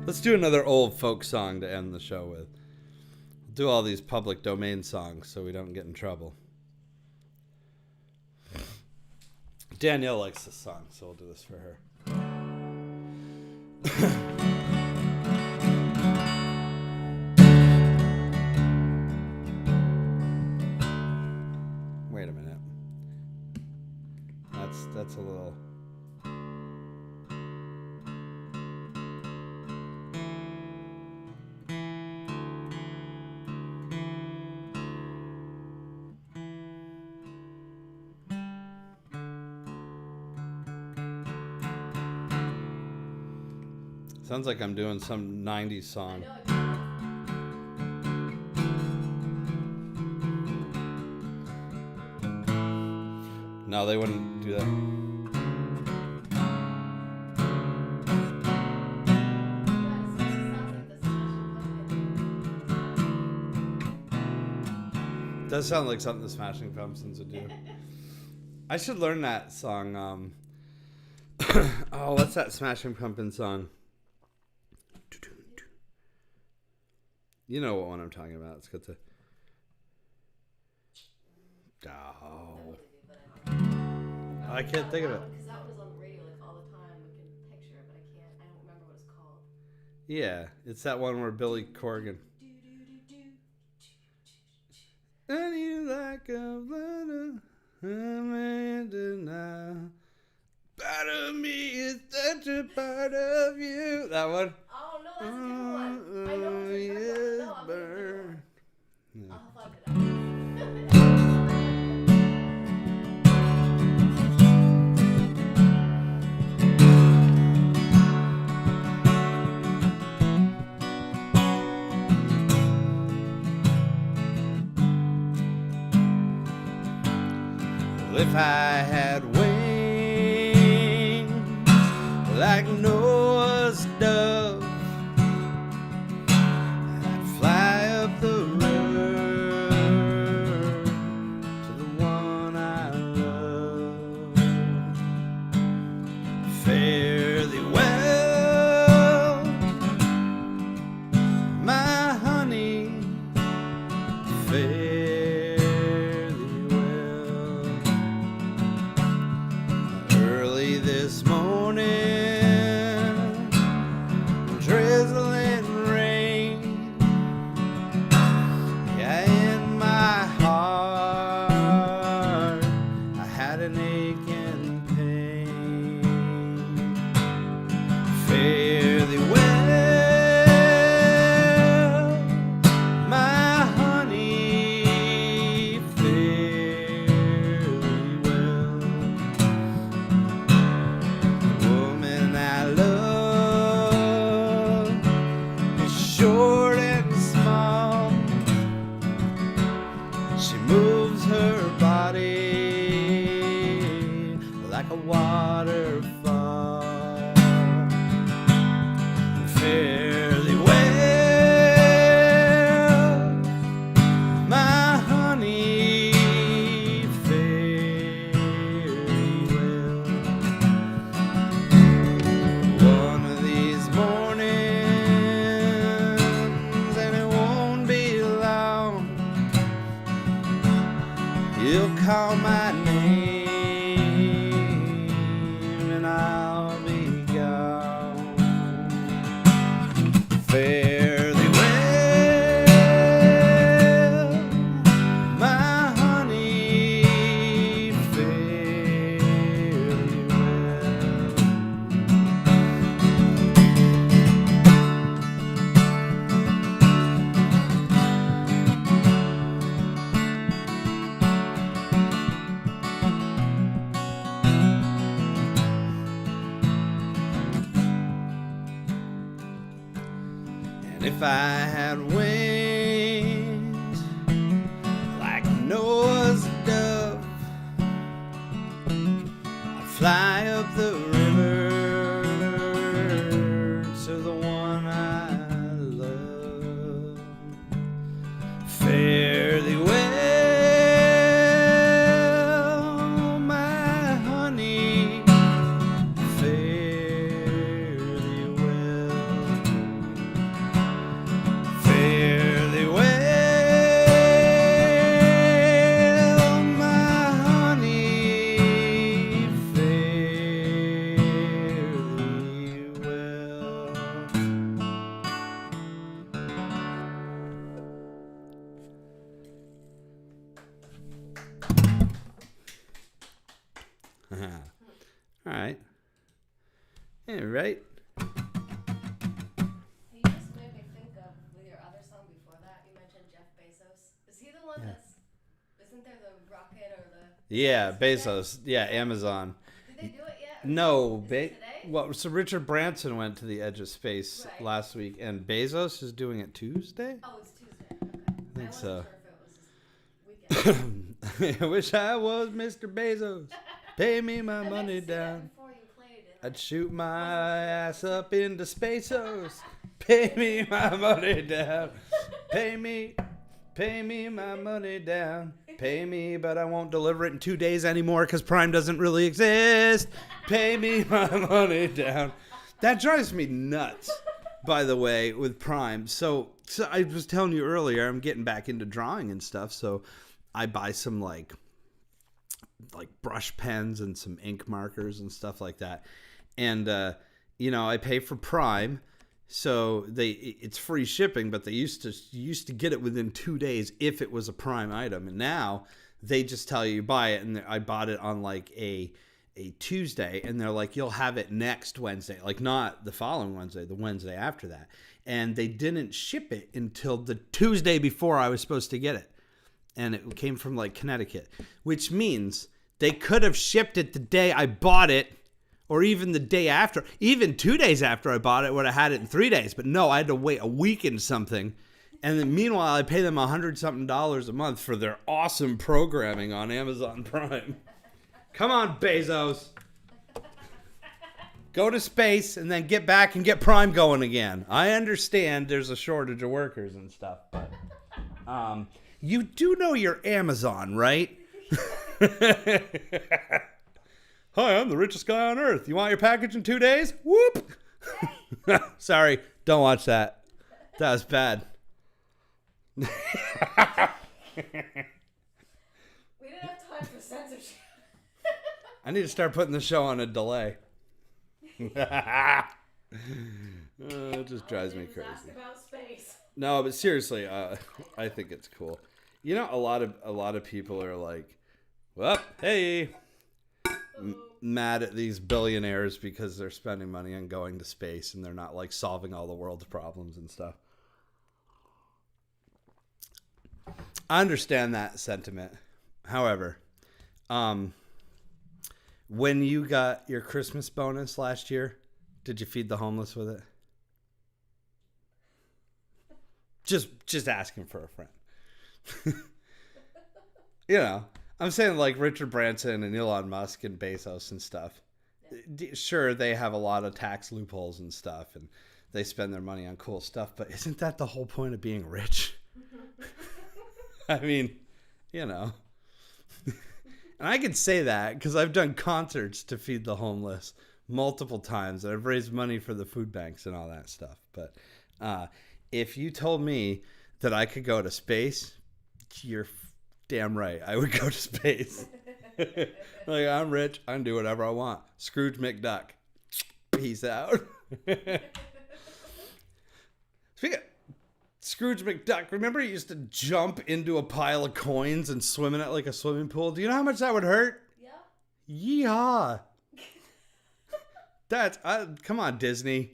[SPEAKER 1] Let's do another old folk song to end the show with. Do all these public domain songs so we don't get in trouble. Danielle likes this song, so we'll do this for her. Wait a minute. That's a little... Sounds like I'm doing some 90s song. No, they wouldn't do that. Does sound like something the Smashing Pumpkins would do. I should learn that song. Oh, what's that Smashing Pumpkins song? You know what one I'm talking about. It's got the... Oh. I can't think of it.
[SPEAKER 2] Because that was on the radio like all the time. I can picture it, but I don't remember what it's called.
[SPEAKER 1] Yeah, it's that one where Billy Corgan. And you like a blood now. Part of me is such a part of you. That one?
[SPEAKER 2] Oh, no, that's a different one. I know it's a different one. No, I'm
[SPEAKER 1] burn.
[SPEAKER 2] Yeah. I'll fuck it up.
[SPEAKER 1] Well, if I had wings like Noah's dove, I'd fly up the road to the one I love. Fare thee well, my honey, fare thee well. waterfall. Fare thee well, my honey, fare thee well. One of these mornings, and it won't be long, you'll call my name, and I'll be gone. Fare thee well, my honey, fare thee well. And if I had wings like Noah's dove, I'd fly up the river to the one I love. Fare thee well, my honey, fare thee well. Fare thee well, my honey, fare thee well. All right. Yeah, right.
[SPEAKER 2] You just made me think of with your other song before that. You mentioned Jeff Bezos. Is he the one that's? Isn't there the rocket or the?
[SPEAKER 1] Yeah, Bezos. Yeah, Amazon.
[SPEAKER 2] Did they do it yet? Or
[SPEAKER 1] No,
[SPEAKER 2] is it today?
[SPEAKER 1] well, so Richard Branson went to the edge of space
[SPEAKER 2] Right.
[SPEAKER 1] last week, and Bezos is doing it Tuesday.
[SPEAKER 2] Oh, it's Tuesday. Okay. I
[SPEAKER 1] think
[SPEAKER 2] wasn't
[SPEAKER 1] so.
[SPEAKER 2] sure if it was this weekend.
[SPEAKER 1] I wish I was Mr. Bezos. Pay me my
[SPEAKER 2] I meant
[SPEAKER 1] money
[SPEAKER 2] to see that
[SPEAKER 1] down.
[SPEAKER 2] before you played it.
[SPEAKER 1] I'd shoot my ass up into Spaceos. Pay me my money down. Pay me my money down. Pay me, but I won't deliver it in 2 days anymore because Prime doesn't really exist. Pay me my money down. That drives me nuts, by the way, with Prime. So I was telling you earlier, I'm getting back into drawing and stuff. So I buy some like brush pens and some ink markers and stuff like that. And, I pay for Prime. So it's free shipping, but they used to get it within 2 days if it was a Prime item. And now they just tell you buy it. And I bought it on like a Tuesday, and they're like, you'll have it next Wednesday, like not the following Wednesday, the Wednesday after that. And they didn't ship it until the Tuesday before I was supposed to get it. And it came from like Connecticut, which means they could have shipped it the day I bought it, or even the day after. Even 2 days after I bought it, would have had it in 3 days. But no, I had to wait a week and something. And then meanwhile, I pay them $100-something a month for their awesome programming on Amazon Prime. Come on, Bezos. Go to space and then get back and get Prime going again. I understand there's a shortage of workers and stuff, but you do know your Amazon, right? Hi, I'm the richest guy on earth. You want your package in 2 days? Whoop! Sorry, don't watch that. That was bad.
[SPEAKER 2] We didn't have time for censorship.
[SPEAKER 1] I need to start putting the show on a delay. It just drives me crazy.
[SPEAKER 2] Ask about space.
[SPEAKER 1] No, but seriously, I think it's cool. You know, a lot of people are like, well, hey, mad at these billionaires because they're spending money on going to space and they're not like solving all the world's problems and stuff. I understand that sentiment. However, when you got your Christmas bonus last year, did you feed the homeless with it? Just asking for a friend. You know, I'm saying like Richard Branson and Elon Musk and Bezos and stuff. Sure, they have a lot of tax loopholes and stuff, and they spend their money on cool stuff, but isn't that the whole point of being rich? I mean, you know. And I can say that because I've done concerts to feed the homeless multiple times. I've raised money for the food banks and all that stuff. But if you told me that I could go to space, you're damn right. I would go to space. Like, I'm rich. I can do whatever I want. Scrooge McDuck. Peace out. Speaking of Scrooge McDuck, remember he used to jump into a pile of coins and swim in it like a swimming pool? Do you know how much that would hurt? Yeah. Yeehaw. Come on, Disney.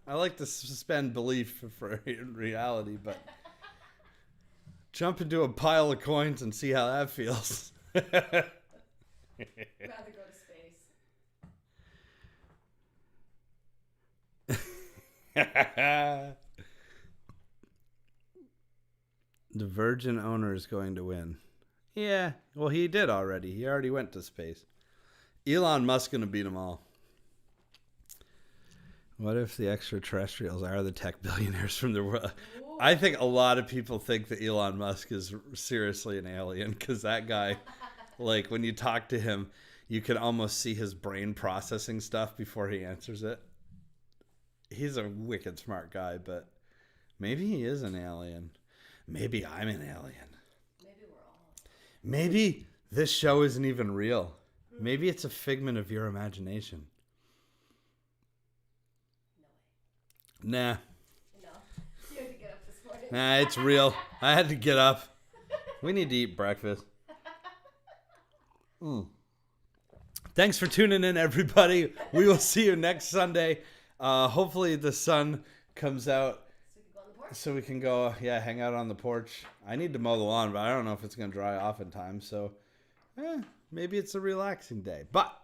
[SPEAKER 1] I like to suspend belief for reality, but jump into a pile of coins and see how that feels.
[SPEAKER 2] Rather go to space.
[SPEAKER 1] The Virgin owner is going to win. Yeah, well, he did already. He already went to space. Elon Musk going to beat them all. What if the extraterrestrials are the tech billionaires from the world?
[SPEAKER 2] Ooh.
[SPEAKER 1] I think a lot of people think that Elon Musk is seriously an alien because that guy, like when you talk to him, you can almost see his brain processing stuff before he answers it. He's a wicked smart guy, but maybe he is an alien. Maybe I'm an alien.
[SPEAKER 2] Maybe we're all.
[SPEAKER 1] Maybe this show isn't even real. Maybe it's a figment of your imagination.
[SPEAKER 2] No way.
[SPEAKER 1] Nah.
[SPEAKER 2] No. You had to get up this morning.
[SPEAKER 1] Nah, it's real. I had to get up. We need to eat breakfast. Thanks for tuning in, everybody. We will see you next Sunday. Hopefully the sun comes out so we can go, hang out on the porch. I need to mow the lawn, but I don't know if it's going to dry off in time. So maybe it's a relaxing day. But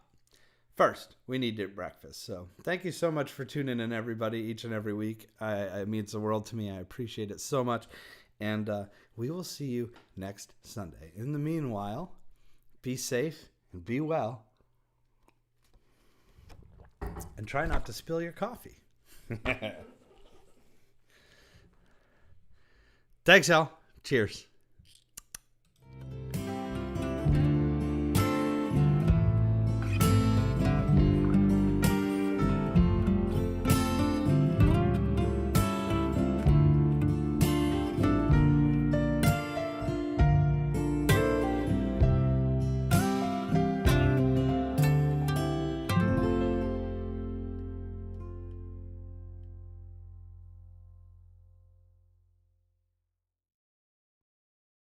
[SPEAKER 1] first, we need to eat breakfast. So thank you so much for tuning in, everybody, each and every week. It means the world to me. I appreciate it so much. And we will see you next Sunday. In the meanwhile, be safe and be well. And try not to spill your coffee. Thanks, Al. Cheers.